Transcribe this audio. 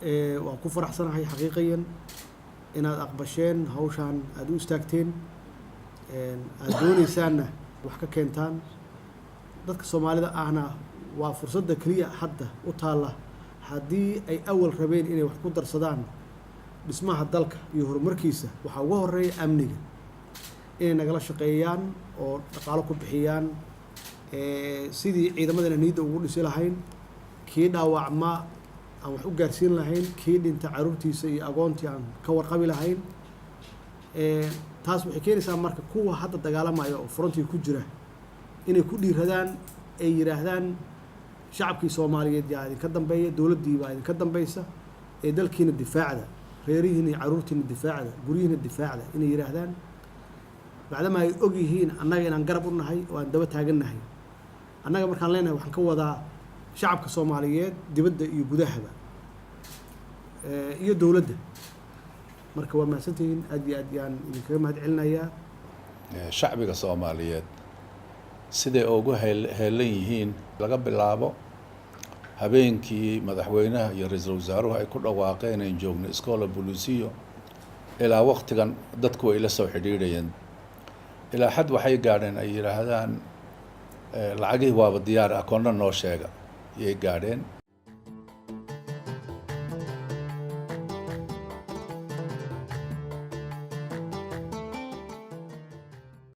waan ku faraxsanahay xaqiiqiyan inaad aqbasheen hawshaan aad u istaagteen aad doonaysaanna wax ka keentaan dadka Soomaalida ahna waa fursadda kaliya hadda u taala haddii ay awal rabeen inay wax ku darsadaan dhismaha dalka iyo horumarkiisa waxa ugu horeeya amniga inay nagala shaqeeyaan oo dhaqaale ku bixiyaan sidii ciidamadana niyadda ugu dhisi lahayn kii dhaawacma aan wax u gaarsiin lahayn kii dhinta caruurtiisa iyo agoontii aan ka warqabi lahayn taas waxay keenaysaa marka kuwa hadda dagaalamaya oo frontiga ku jira inay ku dhiiradaan ay yiraahdaan shacabkii Soomaaliyeed yaa idinka dambeeya dawladdii baa idinka dambaysa ee dalkiina difaacda reerihiina iyo caruurtiina difaacda gurihiina difaacda inay yiraahdaan bacdama ay og yihiin annaga inaan garab u nahay oo aan daba taagannahay annaga markaan leenahay waxaan ka wadaa shacabka Soomaaliyeed dibadda iyo gudahaba iyo dawladda marka waa mahadsantihiin aad iyo aad yaan idinkaga mahad celinayaa shacbiga Soomaaliyeed siday ugu heelan yihiin laga bilaabo habeenkii madaxweynaha iyo ra'iisul wasaaruhu ay ku dhawaaqeen in joogno iskoola booliisiyo ilaa waqtigan dadku ay la soo xidhiidhayeen ilaa xad waxay gaadheen ay yiraahdaan lacagii waaba diyaar ah koonna noo sheega yay gaadheen